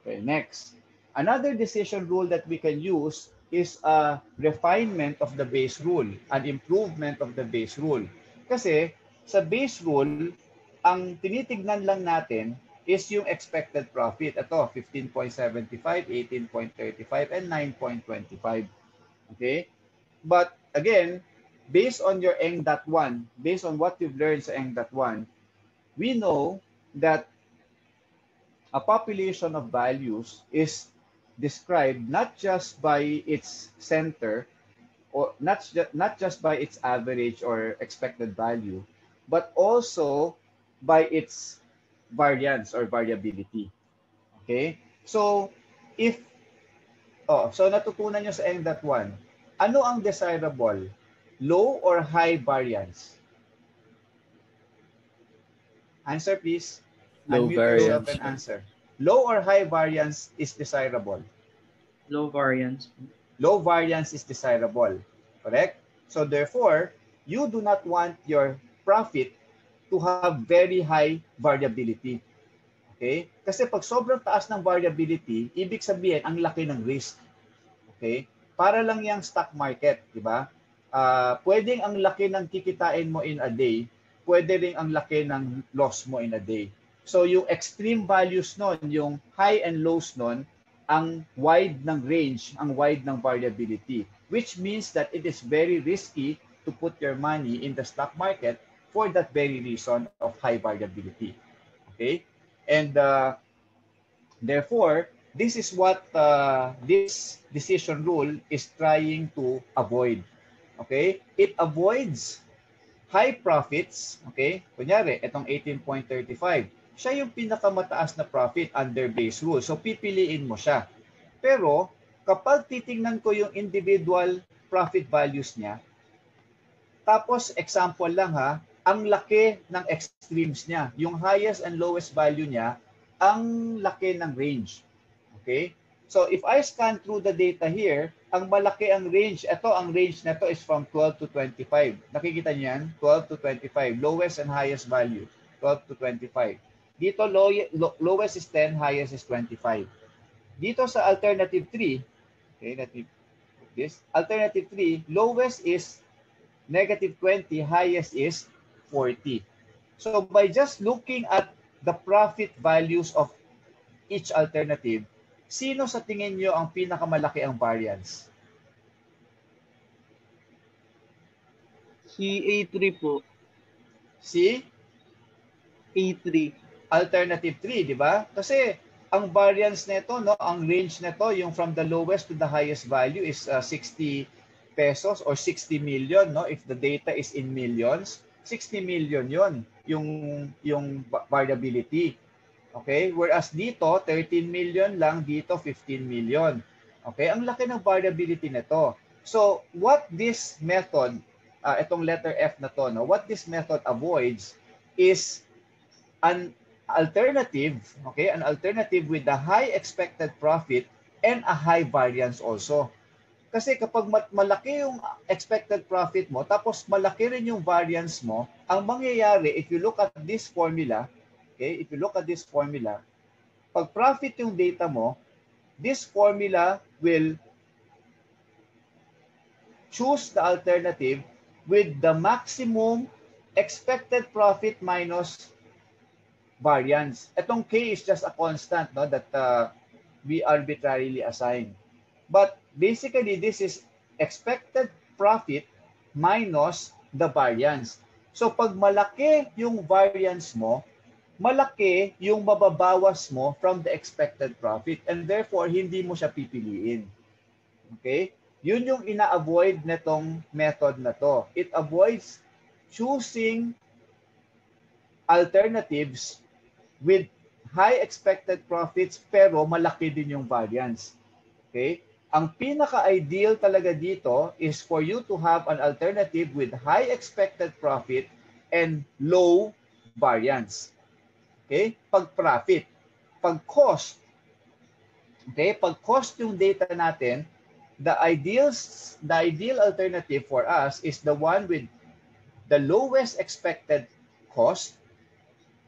Okay, next. Another decision rule that we can use is a refinement of the base rule, an improvement of the base rule. Kasi sa base rule, ang tinitignan lang natin is yung expected profit. Ito, 15.75, 18.35, and 9.25. Okay? But again, based on your Eng.1, based on what you've learned sa Eng.1, we know that a population of values is described not just by its center or not just by its average or expected value, but also by its variance or variability. Okay? So, if, so natutunan nyo sa N.1, ano ang desirable? Low or high variance? Answer please. Low Unmute yourself variance. and answer. Low or high variance is desirable? Low variance. Low variance is desirable. Correct? So therefore, you do not want your profit to have very high variability. Okay? Kasi pag sobrang taas ng variability, ibig sabihin, ang laki ng risk. Okay? Para lang yung stock market, di ba? Pwedeng ang laki ng kikitain mo in a day, pwede rin ang laki ng loss mo in a day. So yung extreme values nun, yung high and lows nun, ang wide ng range, ang wide ng variability, which means that it is very risky to put your money in the stock market for that very reason of high variability. Okay? And therefore, this is what this decision rule is trying to avoid. Okay? It avoids high profits. Okay? Kunyari, itong 18.35. Siya yung pinakamataas na profit under base rule. So, pipiliin mo siya. Pero, kapag titingnan ko yung individual profit values niya, tapos, example lang ha, ang laki ng extremes niya. Yung highest and lowest value niya, ang laki ng range. Okay? So, if I scan through the data here, ang malaki ang range. Ito, ang range na to is from 12 to 25. Nakikita niyo yan? 12 to 25. Lowest and highest value. 12 to 25. Dito, lowest is 10, highest is 25. Dito sa alternative 3, okay, alternative 3, lowest is negative 20, highest is 40. So by just looking at the profit values of each alternative, sino sa tingin nyo ang pinakamalaki ang variance? Si A3 po. Si? A3. Alternative 3, di ba? Kasi ang variance nito, no, ang range nito, yung from the lowest to the highest value is 60 pesos or 60 million, no? If the data is in millions, 60 million 'yon, yung variability. Okay? Whereas dito 13 million lang, dito 15 million. Okay? Ang laki ng variability nito. So, what this method, itong letter F na to, no? What this method avoids is an alternative, okay? An alternative with a high expected profit and a high variance also. Kasi kapag malaki yung expected profit mo, tapos malaki rin yung variance mo, ang mangyayari, if you look at this formula, okay, if you look at this formula, pag profit yung data mo, this formula will choose the alternative with the maximum expected profit minus variance. Itong K is just a constant, no, that we arbitrarily assign. But basically, this is expected profit minus the variance. So pag malaki yung variance mo, malaki yung mababawas mo from the expected profit, and therefore hindi mo siya pipiliin. Okay? Yun yung ina-avoid netong method na to. It avoids choosing alternatives with high expected profits pero malaki din yung variance. Okay? Ang pinaka-ideal talaga dito is for you to have an alternative with high expected profit and low variance. Okay? Pag profit. Pag cost. Okay? Pag cost yung data natin, the ideal alternative for us is the one with the lowest expected cost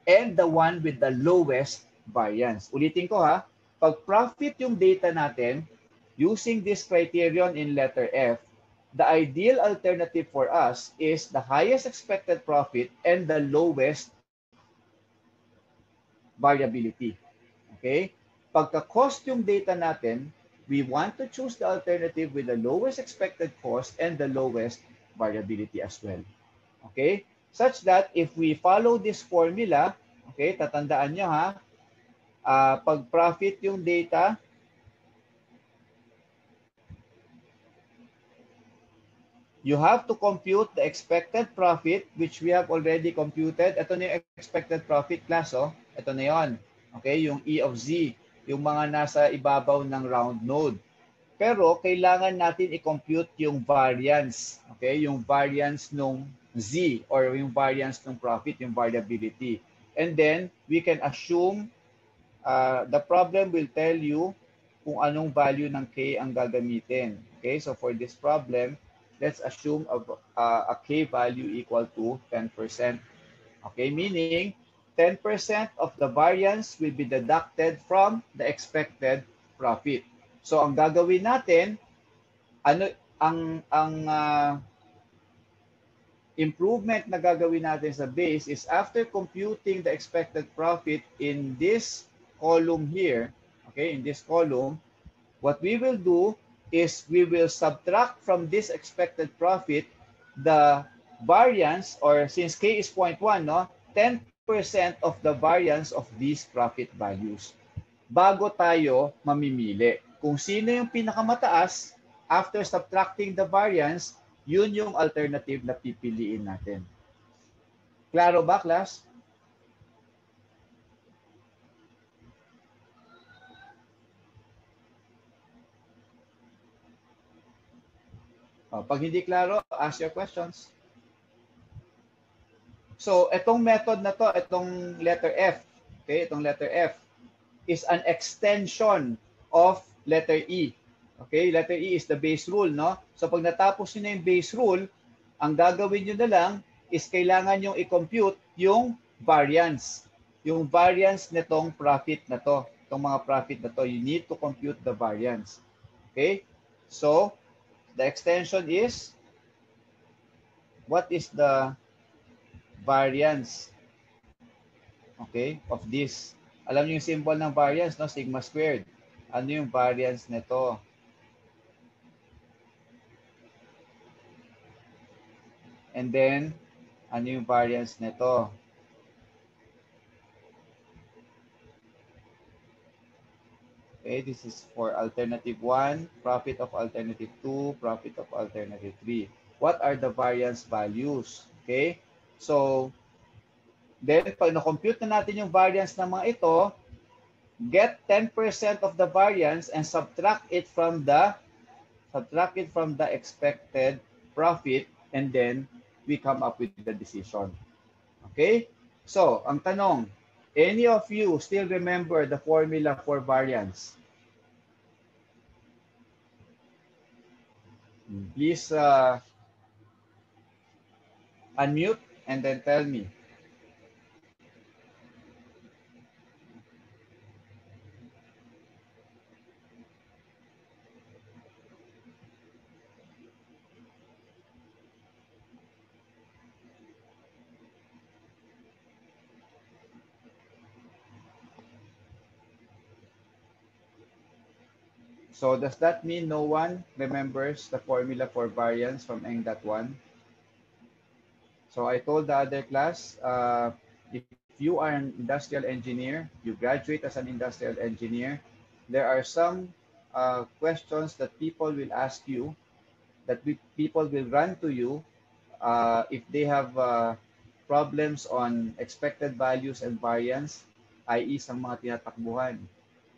and the one with the lowest variance. Ulitin ko ha, Pag profit yung data natin, using this criterion in letter F, the ideal alternative for us is the highest expected profit and the lowest variability. Okay? Pagka-cost yung data natin, we want to choose the alternative with the lowest expected cost and the lowest variability as well. Okay? Such that if we follow this formula, okay, tatandaan nyo ha, pag profit yung data, you have to compute the expected profit, which we have already computed. Ito na yung expected profit class, oh. Ito na yon. Okay, yung E of Z, yung mga nasa ibabaw ng round node. Pero kailangan natin i-compute yung variance, okay, yung variance nung Z or yung variance ng profit, yung variability. And then we can assume the problem will tell you kung anong value ng K ang gagamitin. Okay, so for this problem, let's assume a K value equal to 10%. Okay, meaning 10% of the variance will be deducted from the expected profit. So ang gagawin natin, ano ang improvement na gagawin natin sa base is after computing the expected profit in this column here, okay, in this column, what we will do is we will subtract from this expected profit the variance, or since K is 0.1, no, 10% of the variance of these profit values bago tayo mamimili. Kung sino yung pinakamataas, after subtracting the variance, yun yung alternative na pipiliin natin. Klaro ba, class? Pag hindi klaro, ask your questions. So, itong method na to, itong letter F, okay, itong letter F, is an extension of letter E. Okay, letter E is the base rule, no? So, pag natapos nyo na yung base rule, ang gagawin nyo na lang is kailangan nyo i-compute yung variance. Yung variance nitong profit na to, itong mga profit na to, you need to compute the variance. Okay? So, the extension is, what is the variance, okay, of this? Alam niyo yung symbol ng variance, no? Sigma squared. Ano yung variance nito? And then, ano yung variance nito? Okay, this is for alternative 1, profit of alternative 2, profit of alternative 3. What are the variance values? Okay, so, then pag na-compute na natin yung variance ng mga ito, get 10% of the variance and subtract it from the expected profit, and then we come up with the decision. Okay? So, ang tanong, any of you still remember the formula for variance? Please unmute and then tell me. So does that mean no one remembers the formula for variance from Eng.1? So I told the other class, if you are an industrial engineer, you graduate as an industrial engineer, there are some questions that people will ask you, that people will run to you if they have problems on expected values and variance, i.e. sa mga tinatakbuhan.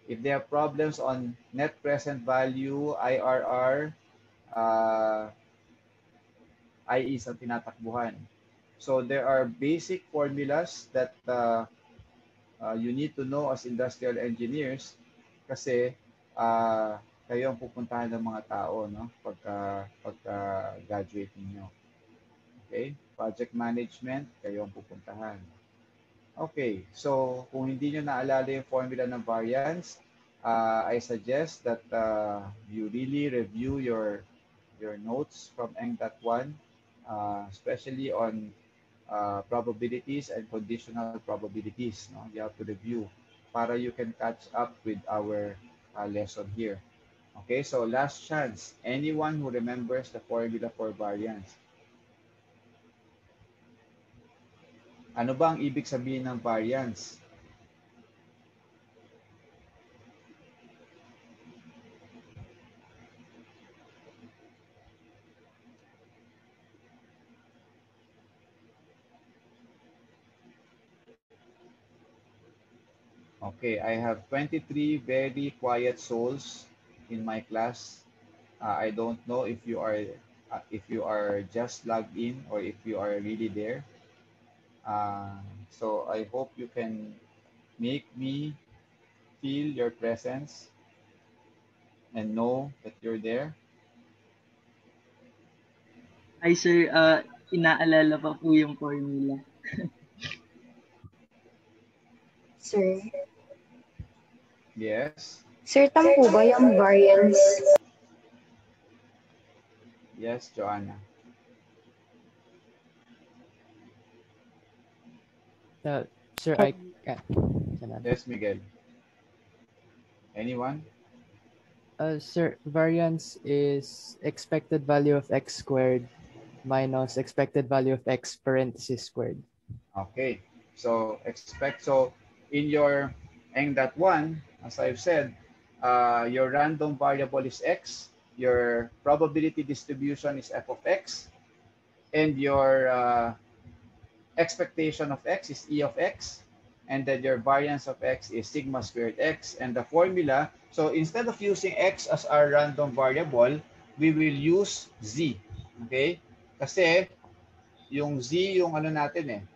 If they have problems on net present value, IRR, i.e. sa tinatakbuhan. So there are basic formulas that you need to know as industrial engineers kasi kayo ang pupuntahan ng mga tao, no, pagka graduate niyo. Okay? Project management, kayo ang pupuntahan. Okay, so kung hindi nyo naalala yung formula ng variance, I suggest that you really review your notes from ENG.1, especially on probabilities and conditional probabilities. No? You have to review para you can catch up with our lesson here. Okay, so last chance. Anyone who remembers the formula for variance? Ano ba ang ibig sabihin ng variance? Okay, I have 23 very quiet souls in my class. I don't know if you are just logged in or if you are really there. So I hope you can make me feel your presence and know that you're there. Ay, sir, inaalala pa po yung formula. Sir, Yes. sir, tam po ba yung variance? Yes, Joanna. Sir, Yes, Miguel. Anyone? Sir, variance is expected value of x squared minus expected value of x parenthesis squared. Okay. So in your ENG.1, as I've said, your random variable is x, your probability distribution is f of x, and your expectation of x is e of x, and then your variance of x is sigma squared x. And the formula, so instead of using x as our random variable, we will use z. Okay? Kasi yung z yung ano natin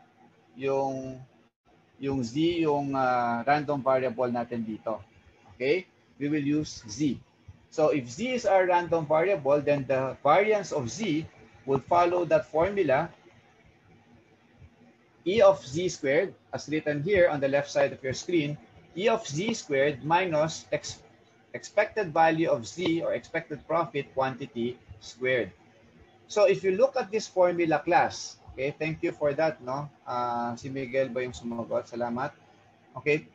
yung z yung random variable natin dito. Okay? We will use z. So if z is our random variable, then the variance of z will follow that formula, e of z squared, as written here on the left side of your screen, e of z squared minus expected value of z, or expected profit quantity, squared. So if you look at this formula, class, okay, thank you for that, no? Si Miguel ba yung sumagot? Salamat. Okay,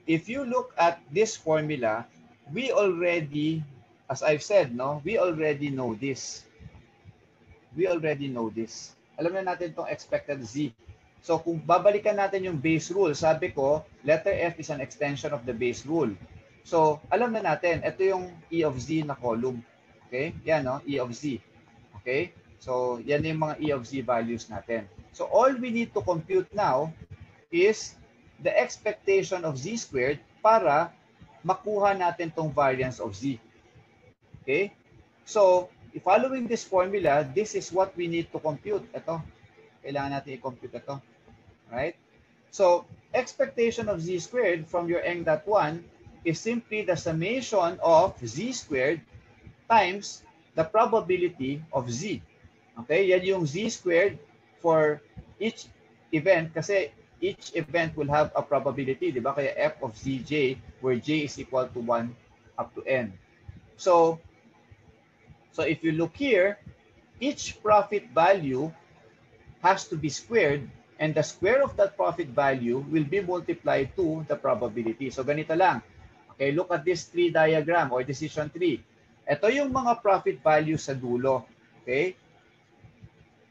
if you look at this formula, we already, as I've said, no, we already know this. We already know this. Alam na natin itong expected z. So kung babalikan natin yung base rule, sabi ko, letter F is an extension of the base rule. So alam na natin, ito yung E of Z na column. Okay? Yan, no? E of Z. Okay? So yan yung mga E of Z values natin. So all we need to compute now is the expectation of Z squared para makuha natin tong variance of Z. Okay? So following this formula, this is what we need to compute. Ito. Kailangan natin i-compute ito. Right? So, expectation of z squared from your ENG.1 is simply the summation of z squared times the probability of z. Okay? Yan yung z squared for each event kasi each event will have a probability, di ba? Kaya f of zj where j is equal to 1 up to n. So if you look here, each profit value has to be squared, and the square of that profit value will be multiplied to the probability. So ganito lang. Okay, look at this tree diagram or decision tree. Ito yung mga profit values sa dulo. Okay?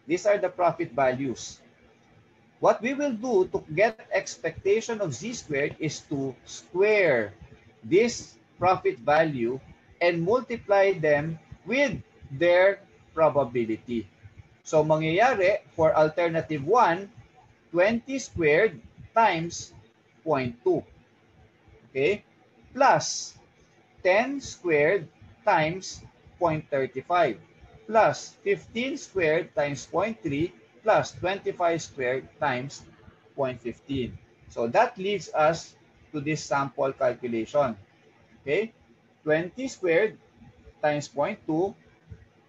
These are the profit values. What we will do to get expectation of z squared is to square this profit value and multiply them with their probability. So mangyayari for alternative 1, 20 squared times 0.2. Okay? Plus 10 squared times 0.35. Plus 15 squared times 0.3 plus 25 squared times 0.15. So that leads us to this sample calculation. Okay? 20 squared times 0.2.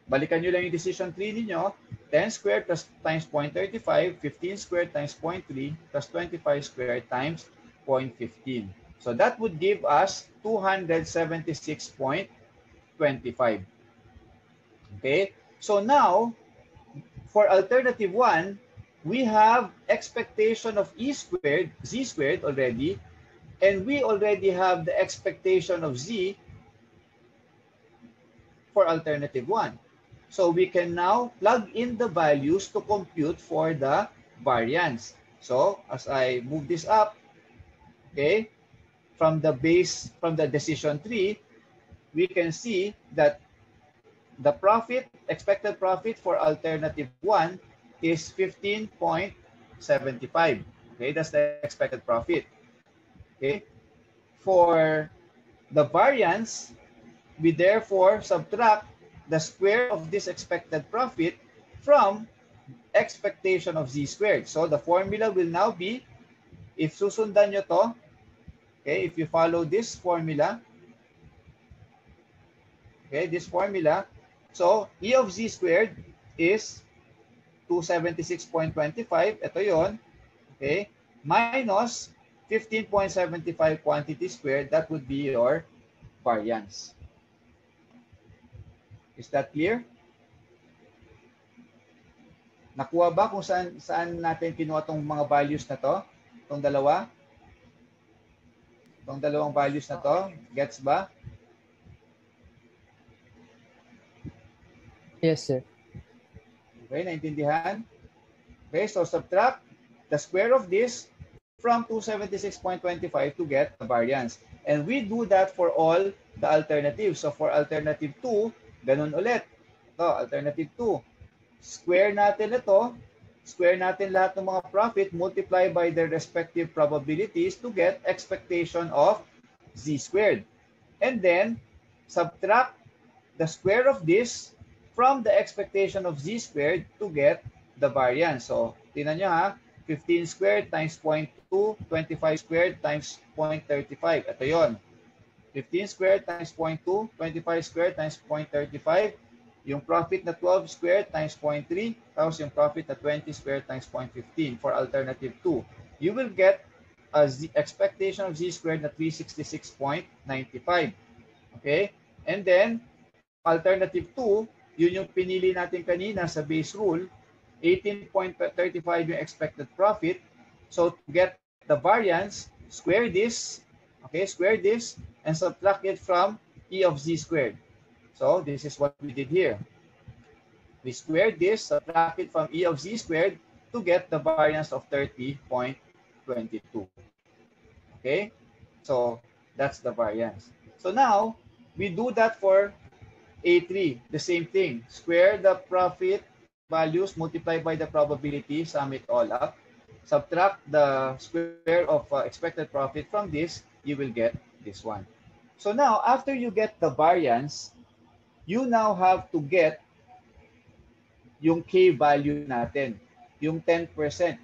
Balikan nyo lang yung decision tree ninyo. 10 squared plus times 0.35, 15 squared times 0.3 plus 25 squared times 0.15. So that would give us 276.25. Okay? So now, for alternative 1, we have expectation of z squared already, and we already have the expectation of z for alternative 1. So we can now plug in the values to compute for the variance. So as I move this up, okay, from the decision tree, we can see that the expected profit for alternative 1 is 15.75. Okay, that's the expected profit. Okay, for the variance, we therefore subtract the square of this expected profit from expectation of z squared. So the formula will now be, if susundan nyo to, okay, if you follow this formula, okay, this formula, so E of z squared is 276.25, ito yon, okay, minus 15.75 quantity squared, that would be your variance. Is that clear? Nakuha ba kung saan natin kinuha tong mga values na to? Itong dalawa? Itong dalawang values na to? Gets ba? Yes, sir. Okay, naintindihan? Okay, so subtract the square of this from 276.25 to get the variance. And we do that for all the alternatives. So for alternative 2, ganun ulit. Ito, alternative 2. Square natin ito. Square natin lahat ng mga profit, multiply by their respective probabilities to get expectation of z squared. And then, subtract the square of this from the expectation of z squared to get the variance. So, tingnan nyo ha, 15 squared times 0.2, 25 squared times 0.35. Ito yon. 15 squared times 0.2, 25 squared times 0.35, yung profit na 12 squared times 0.3, tapos yung profit na 20 squared times 0.15 for alternative 2. You will get a expectation of z squared na 366.95. Okay? And then, alternative 2, yun yung pinili natin kanina sa base rule, 18.35 yung expected profit. So, to get the variance, square this, okay, square this, and subtract it from E of z squared. So, this is what we did here. We squared this, subtract it from E of z squared to get the variance of 30.22. Okay? So, that's the variance. So now, we do that for A3. The same thing. Square the profit values, multiply by the probability, sum it all up. Subtract the square of expected profit from this, you will get this one. So now, after you get the variance, you now have to get yung K value natin, yung 10%.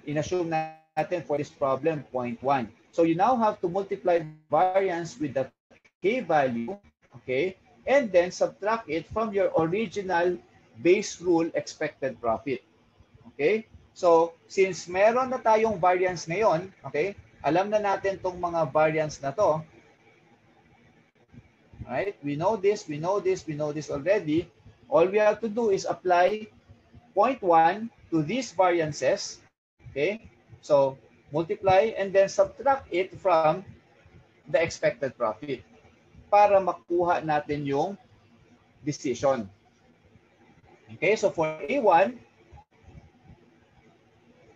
In-assume natin for this problem, 0.1. So you now have to multiply variance with the K value, okay, and then subtract it from your original base rule expected profit. Okay? So, since meron na tayong variance ngayon, okay, alam na natin tong mga variance na to. Right? We know this, we know this, we know this already. All we have to do is apply 0.1 to these variances. Okay? So, multiply and then subtract it from the expected profit para makuha natin yung decision. Okay? So, for A1,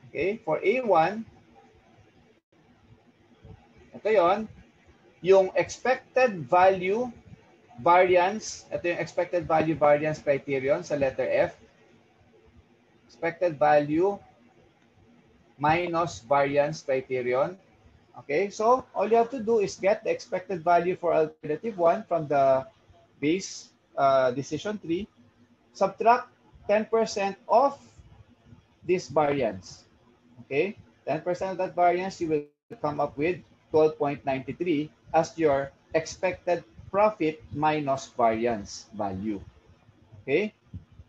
okay, for A1, ito yon, yung expected value variance, ito yung expected value variance criterion sa letter F. Expected value minus variance criterion. Okay, so all you have to do is get the expected value for alternative 1 from the base decision tree, subtract 10% of this variance. Okay, 10% of that variance, you will come up with 12.93 as your expected profit minus variance value. Okay,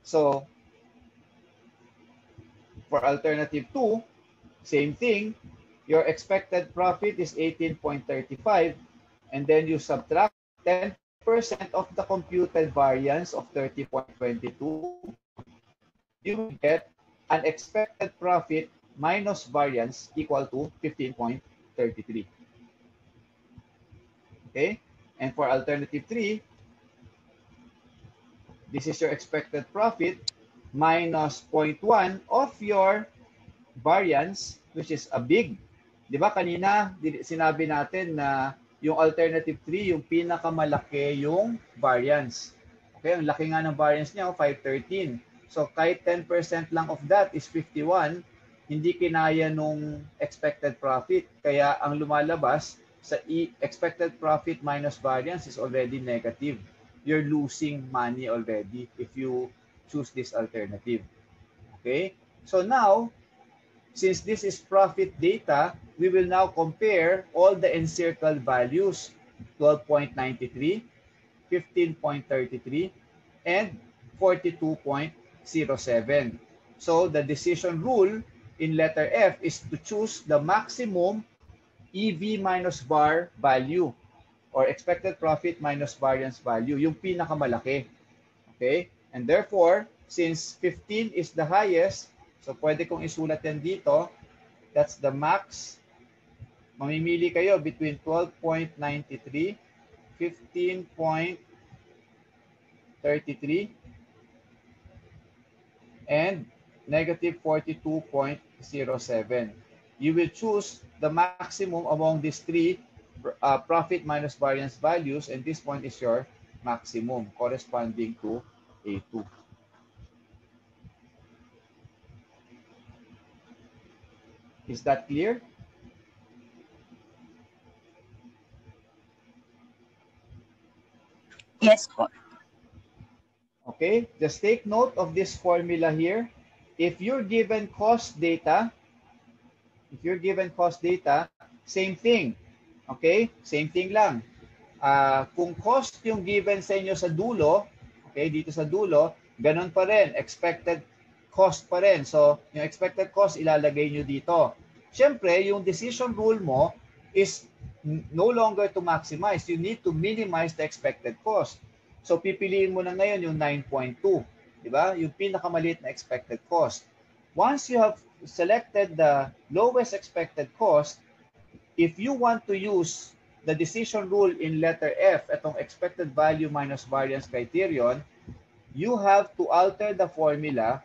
so for alternative 2, same thing. your expected profit is 18.35, and then you subtract 10% of the computed variance of 30.22, you will get an expected profit minus variance equal to 15.33. Okay? And for alternative 3, this is your expected profit minus 0.1 of your variance, which is a big. Di ba kanina sinabi natin na yung alternative 3, yung pinakamalaki yung variance. Okay, ang laki nga ng variance niya, 513. So kahit 10% lang of that is 51, hindi kinaya nung expected profit. Kaya ang lumalabas sa expected profit minus variance is already negative. You're losing money already if you choose this alternative. Okay? So now, since this is profit data, we will now compare all the encircled values, 12.93, 15.33, and 42.07. So the decision rule in letter F is to choose the maximum EV minus VAR value or expected profit minus variance value, yung pinakamalaki. Okay? And therefore, since 15 is the highest, so pwede kong isulat yan dito, that's the max. Mamimili kayo between 12.93, 15.33, and negative 42.07. You will choose the maximum among these three profit minus variance values, and this point is your maximum corresponding to A2. Is that clear? Yes po. Okay, just take note of this formula here. If you're given cost data, same thing. Okay, same thing lang. Kung cost yung given sa inyo sa dulo, okay, dito sa dulo, ganun pa rin, expected cost pa rin. So, yung expected cost ilalagay nyo dito. Siyempre, yung decision rule mo is no longer to maximize. You need to minimize the expected cost. So, pipiliin mo na ngayon yung 9.2. Di ba? Yung pinakamaliit na expected cost. Once you have selected the lowest expected cost, if you want to use the decision rule in letter F, itong expected value minus variance criterion, you have to alter the formula.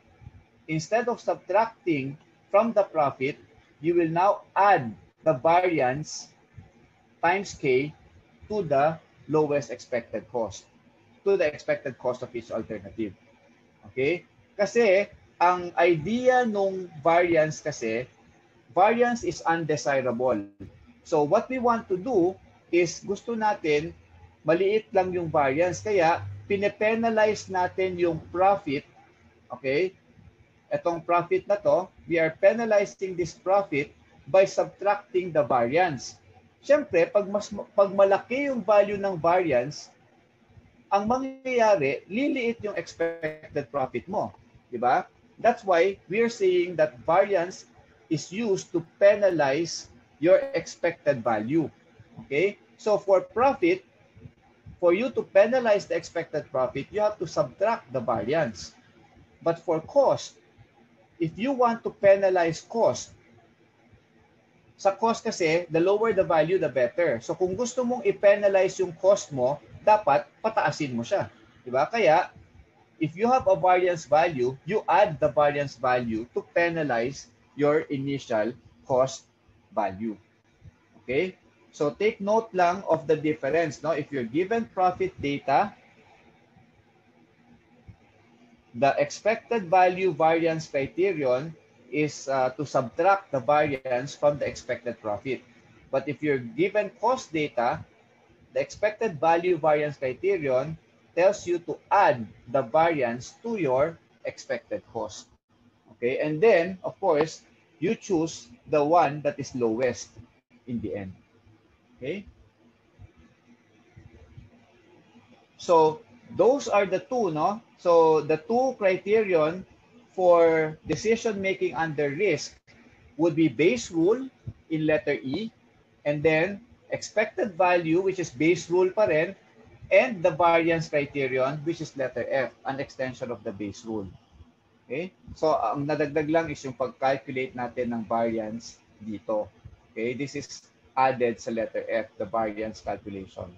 Instead of subtracting from the profit, you will now add the variance times K to the lowest expected cost, to the expected cost of each alternative. Okay? Kasi, ang idea nung variance kasi, variance is undesirable. So what we want to do is gusto natin maliit lang yung variance. Kaya pine-penalize natin yung profit. Okay? Etong profit na to, we are penalizing this profit by subtracting the variance. Siyempre, pag malaki yung value ng variance, ang mangyayari, liliit yung expected profit mo. Diba? That's why we are saying that variance is used to penalize your expected value. Okay? So for profit, for you to penalize the expected profit, you have to subtract the variance. But for cost, if you want to penalize cost, sa cost kasi, the lower the value, the better. So kung gusto mong i-penalize yung cost mo, dapat pataasin mo siya. Diba? Kaya, if you have a variance value, you add the variance value to penalize your initial cost value. Okay? So take note lang of the difference. No? If you're given profit data, the expected value variance criterion is to subtract the variance from the expected profit. But if you're given cost data, the expected value variance criterion tells you to add the variance to your expected cost. Okay? And then, of course, you choose the one that is lowest in the end. Okay? So, those are the two, no? So, the two criterion for decision making under risk would be base rule in letter E, and then expected value, which is base rule pa rin, and the variance criterion, which is letter F, an extension of the base rule. Okay? So, ang nadagdag lang is yung pag-calculate natin ng variance dito. Okay? This is added sa letter F, the variance calculation.